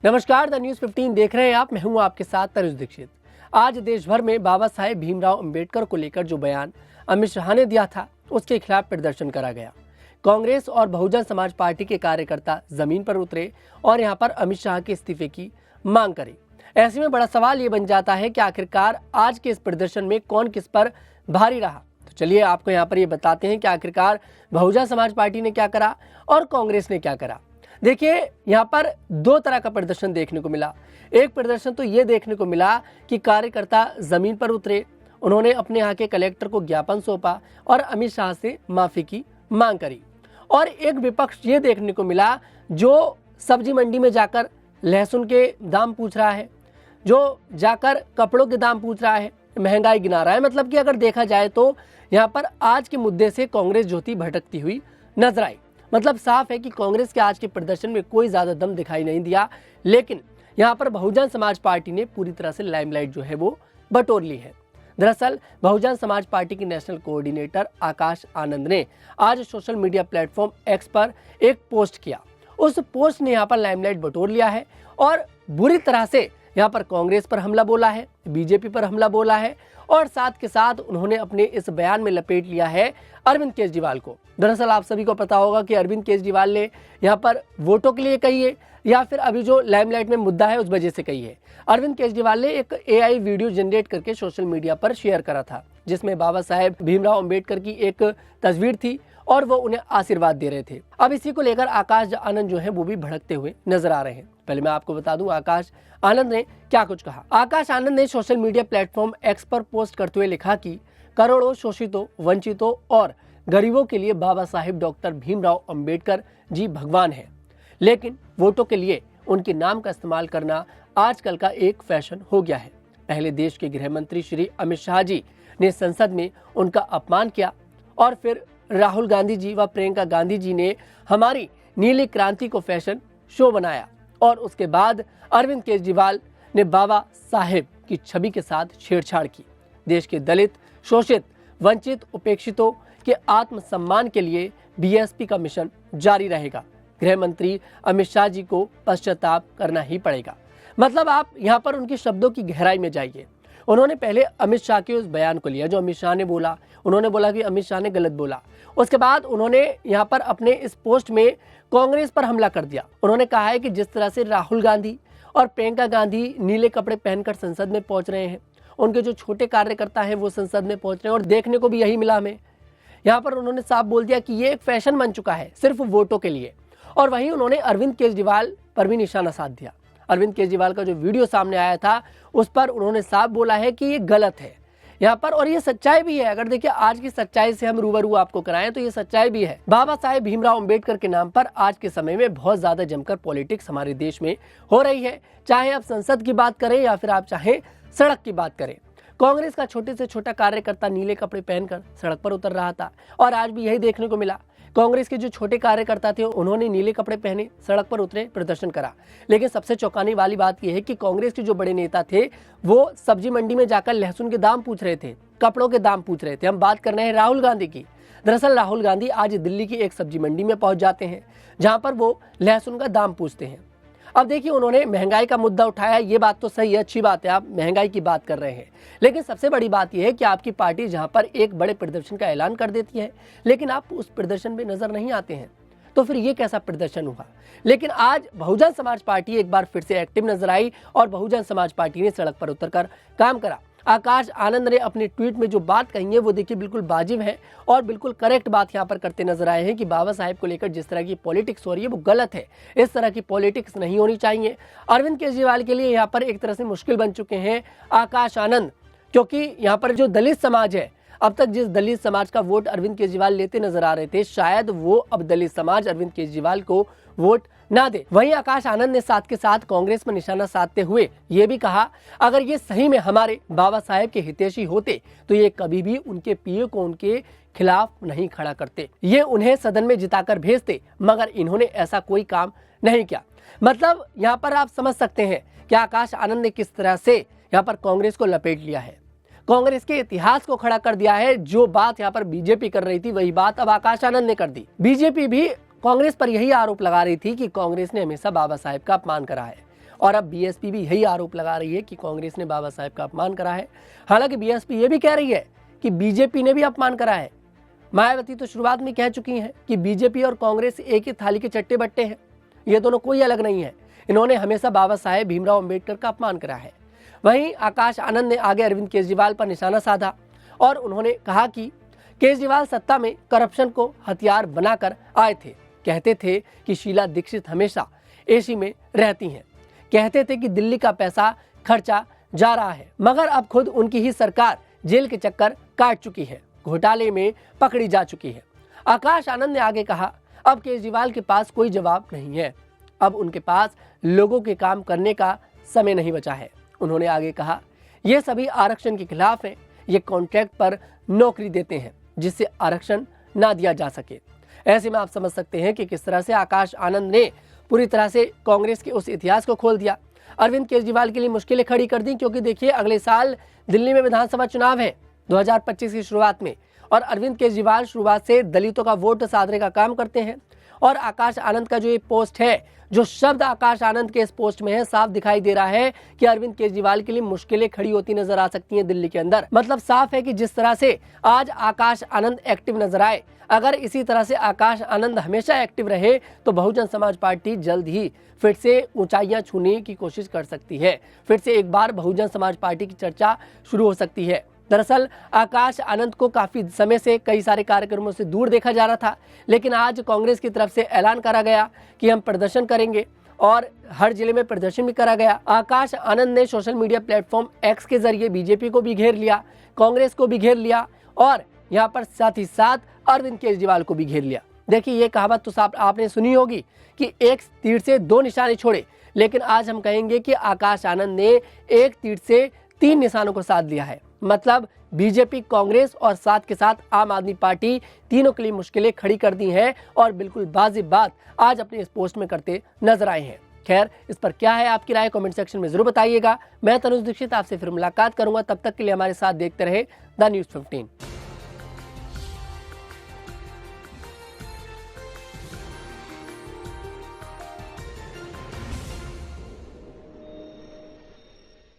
नमस्कार, the news 15 देख रहे हैं आप। मैं हूं आपके साथ तरुज दीक्षित। आज देश भर में बाबा साहेब भीमराव अंबेडकर को लेकर जो बयान अमित शाह ने दिया था, उसके खिलाफ प्रदर्शन करा गया। कांग्रेस और बहुजन समाज पार्टी के कार्यकर्ता जमीन पर उतरे और यहां पर अमित शाह के इस्तीफे की मांग करी। ऐसे में बड़ा सवाल ये बन जाता है कि आखिरकार आज के इस प्रदर्शन में कौन किस पर भारी रहा। तो चलिए आपको यहाँ पर ये बताते हैं कि आखिरकार बहुजन समाज पार्टी ने क्या करा और कांग्रेस ने क्या करा। देखिए, यहाँ पर दो तरह का प्रदर्शन देखने को मिला। एक प्रदर्शन तो ये देखने को मिला कि कार्यकर्ता जमीन पर उतरे, उन्होंने अपने यहाँ के कलेक्टर को ज्ञापन सौंपा और अमित शाह से माफी की मांग करी। और एक विपक्ष ये देखने को मिला जो सब्जी मंडी में जाकर लहसुन के दाम पूछ रहा है, जो जाकर कपड़ों के दाम पूछ रहा है, महंगाई गिना रहा है। मतलब कि अगर देखा जाए तो यहाँ पर आज के मुद्दे से कांग्रेस जो थी भटकती हुई नजर आई। मतलब साफ है कि कांग्रेस के आज के प्रदर्शन में कोई ज्यादा दम दिखाई नहीं दिया, लेकिन यहाँ पर बहुजन समाज पार्टी ने पूरी तरह से लाइमलाइट जो है वो बटोर ली है। दरअसल बहुजन समाज पार्टी के नेशनल कोऑर्डिनेटर आकाश आनंद ने आज सोशल मीडिया प्लेटफॉर्म एक्स पर एक पोस्ट किया। उस पोस्ट ने यहाँ पर लाइमलाइट बटोर लिया है और बुरी तरह से यहाँ पर कांग्रेस पर हमला बोला है, बीजेपी पर हमला बोला है और साथ के साथ उन्होंने अपने इस बयान में लपेट लिया है अरविंद केजरीवाल को। दरअसल आप सभी को पता होगा कि अरविंद केजरीवाल ने यहाँ पर वोटों के लिए कही है या फिर अभी जो लाइमलाइट में मुद्दा है उस वजह से कही है। अरविंद केजरीवाल ने एक एआई वीडियो जनरेट करके सोशल मीडिया पर शेयर करा था, जिसमें बाबा साहेब भीमराव अंबेडकर की एक तस्वीर थी और वो उन्हें आशीर्वाद दे रहे थे। अब इसी को लेकर आकाश आनंद जो है वो भी भड़कते हुए नजर आ रहे हैं। पहले मैं आपको बता दूं आकाश आनंद ने क्या कुछ कहा। आकाश आनंद ने सोशल मीडिया प्लेटफॉर्म एक्स पर पोस्ट करते हुए लिखा कि करोड़ों शोषितों, वंचितों और गरीबों के लिए बाबा साहेब डॉक्टर भीमराव अंबेडकर जी भगवान हैं, लेकिन वोटों के लिए उनके नाम का इस्तेमाल करना आजकल का एक फैशन हो गया है। पहले देश के गृह मंत्री श्री अमित शाह जी ने संसद में उनका अपमान किया और फिर राहुल गांधी जी व प्रियंका गांधी जी ने हमारी नीली क्रांति को फैशन शो बनाया और उसके बाद अरविंद केजरीवाल ने बाबा साहेब की छवि के साथ छेड़छाड़ की। देश के दलित, शोषित, वंचित, उपेक्षितों के आत्मसम्मान के लिए बीएसपी का मिशन जारी रहेगा। गृह मंत्री अमित शाह जी को पश्चाताप करना ही पड़ेगा। मतलब आप यहाँ पर उनके शब्दों की गहराई में जाइए। उन्होंने पहले अमित शाह के उस बयान को लिया जो अमित शाह ने बोला, उन्होंने बोला कि अमित शाह ने गलत बोला। उसके बाद उन्होंने यहाँ पर अपने इस पोस्ट में कांग्रेस पर हमला कर दिया। उन्होंने कहा है कि जिस तरह से राहुल गांधी और प्रियंका गांधी नीले कपड़े पहनकर संसद में पहुंच रहे हैं, उनके जो छोटे कार्यकर्ता हैं वो संसद में पहुंच रहे हैं और देखने को भी यही मिला हमें। यहाँ पर उन्होंने साफ बोल दिया कि ये एक फैशन बन चुका है सिर्फ वोटों के लिए। और वहीं उन्होंने अरविंद केजरीवाल पर भी निशाना साध दिया। अरविंद केजरीवाल का जो वीडियो सामने आया था उस पर उन्होंने साफ बोला है कि ये गलत है यहाँ पर, और ये सच्चाई भी है। अगर देखिए आज की सच्चाई से हम रूबरू आपको कराएं तो ये सच्चाई भी है। बाबा साहेब भीमराव अंबेडकर के नाम पर आज के समय में बहुत ज्यादा जमकर पॉलिटिक्स हमारे देश में हो रही है। चाहे आप संसद की बात करें या फिर आप चाहे सड़क की बात करें। कांग्रेस का छोटे से छोटा कार्यकर्ता नीले कपड़े पहनकर सड़क पर उतर रहा था और आज भी यही देखने को मिला। कांग्रेस के जो छोटे कार्यकर्ता थे उन्होंने नीले कपड़े पहने, सड़क पर उतरे, प्रदर्शन करा। लेकिन सबसे चौंकाने वाली बात यह है कि कांग्रेस के जो बड़े नेता थे वो सब्जी मंडी में जाकर लहसुन के दाम पूछ रहे थे, कपड़ों के दाम पूछ रहे थे। हम बात कर रहे हैं राहुल गांधी की। दरअसल राहुल गांधी आज दिल्ली की एक सब्जी मंडी में पहुंच जाते हैं जहां पर वो लहसुन का दाम पूछते हैं। अब देखिए, उन्होंने महंगाई का मुद्दा उठाया, ये बात तो सही है, अच्छी बात है, आप महंगाई की बात कर रहे हैं। लेकिन सबसे बड़ी बात यह है कि आपकी पार्टी जहां पर एक बड़े प्रदर्शन का ऐलान कर देती है लेकिन आप उस प्रदर्शन में नजर नहीं आते हैं, तो फिर ये कैसा प्रदर्शन हुआ। लेकिन आज बहुजन समाज पार्टी एक बार फिर से एक्टिव नजर आई और बहुजन समाज पार्टी ने सड़क पर उतरकर काम करा। आकाश आनंद ने अपने ट्वीट में जो बात कही है वो देखिए बिल्कुल वाजिब है और बिल्कुल करेक्ट बात यहाँ पर करते नजर आए हैं कि बाबा साहेब को लेकर जिस तरह की पॉलिटिक्स हो रही है वो गलत है। इस तरह की पॉलिटिक्स नहीं होनी चाहिए। अरविंद केजरीवाल के लिए यहाँ पर एक तरह से मुश्किल बन चुके हैं आकाश आनंद, क्योंकि यहाँ पर जो दलित समाज है, अब तक जिस दलित समाज का वोट अरविंद केजरीवाल लेते नजर आ रहे थे, शायद वो अब दलित समाज अरविंद केजरीवाल को वोट ना दे। वहीं आकाश आनंद ने साथ के साथ कांग्रेस पर निशाना साधते हुए ये भी कहा, अगर ये सही में हमारे बाबा साहेब के हितैषी होते तो ये कभी भी उनके पीए को उनके खिलाफ नहीं खड़ा करते, ये उन्हें सदन में जिताकर भेजते, मगर इन्होंने ऐसा कोई काम नहीं किया। मतलब यहाँ पर आप समझ सकते हैं कि आकाश आनंद ने किस तरह से यहाँ पर कांग्रेस को लपेट लिया है, कांग्रेस के इतिहास को खड़ा कर दिया है। जो बात यहाँ पर बीजेपी कर रही थी वही बात अब आकाश आनंद ने कर दी। बीजेपी भी कांग्रेस पर यही आरोप लगा रही थी कि कांग्रेस ने हमेशा बाबा साहेब का अपमान करा है और अब बीएसपी भी यही आरोप लगा रही है कि कांग्रेस ने बाबा साहेब का अपमान करा है। हालांकि बीएसपी ये भी कह रही है कि बीजेपी ने भी अपमान करा है। मायावती तो शुरुआत में कह चुकी हैं कि बीजेपी और कांग्रेस एक ही थाली के चट्टे बट्टे हैं, ये दोनों कोई अलग नहीं है। इन्होंने हमेशा बाबा साहेब भीमराव अंबेडकर का अपमान करा है। वहीं आकाश आनंद ने आगे अरविंद केजरीवाल पर निशाना साधा और उन्होंने कहा कि केजरीवाल सत्ता में करप्शन को हथियार बनाकर आए थे। कहते थे कि शीला दीक्षित हमेशा एसी में रहती हैं, कहते थे कि दिल्ली का पैसा खर्चा जा रहा है, मगर अब खुद उनकी ही सरकार जेल के चक्कर काट चुकी है, घोटाले में पकड़ी जा चुकी है। आकाश आनंद ने आगे कहा, अब केजरीवाल के पास कोई जवाब नहीं है, अब उनके पास लोगों के काम करने का समय नहीं बचा है। उन्होंने आगे कहा, ये सभी आरक्षण के खिलाफ हैं, ये कॉन्ट्रैक्ट पर नौकरी देते हैं जिससे आरक्षण ना दिया जा सके। ऐसे में आप समझ सकते हैं कि किस तरह से आकाश आनंद ने पूरी तरह से कांग्रेस के उस इतिहास को खोल दिया, अरविंद केजरीवाल के लिए मुश्किलें खड़ी कर दी। क्योंकि देखिए, अगले साल दिल्ली में विधानसभा चुनाव है 2025 की शुरुआत में, और अरविंद केजरीवाल शुरुआत से दलितों का वोट साधने का काम करते हैं। और आकाश आनंद का जो ये पोस्ट है, जो शब्द आकाश आनंद के इस पोस्ट में है, साफ दिखाई दे रहा है कि अरविंद केजरीवाल के लिए मुश्किलें खड़ी होती नजर आ सकती हैं दिल्ली के अंदर। मतलब साफ है कि जिस तरह से आज आकाश आनंद एक्टिव नजर आए, अगर इसी तरह से आकाश आनंद हमेशा एक्टिव रहे तो बहुजन समाज पार्टी जल्द ही फिर से ऊंचाइयां छूने की कोशिश कर सकती है। फिर से एक बार बहुजन समाज पार्टी की चर्चा शुरू हो सकती है। दरअसल आकाश आनंद को काफी समय से कई सारे कार्यक्रमों से दूर देखा जा रहा था, लेकिन आज कांग्रेस की तरफ से ऐलान करा गया कि हम प्रदर्शन करेंगे और हर जिले में प्रदर्शन भी करा गया। आकाश आनंद ने सोशल मीडिया प्लेटफॉर्म एक्स के जरिए बीजेपी को भी घेर लिया, कांग्रेस को भी घेर लिया और यहाँ पर साथ ही साथ अरविंद केजरीवाल को भी घेर लिया। देखिए, ये कहावत तो साहब आपने सुनी होगी कि एक तीर से दो निशाने छोड़े, लेकिन आज हम कहेंगे कि आकाश आनंद ने एक तीर से 3 निशानों को साध लिया है। मतलब बीजेपी, कांग्रेस और साथ के साथ आम आदमी पार्टी, तीनों के लिए मुश्किलें खड़ी कर दी हैं और बिल्कुल वाजिब बात आज अपने इस पोस्ट में करते नजर आए हैं। खैर, इस पर क्या है आपकी राय, कमेंट सेक्शन में जरूर बताइएगा। मैं तनुज दीक्षित आपसे फिर मुलाकात करूंगा, तब तक के लिए हमारे साथ देखते रहे द न्यूज़ 15।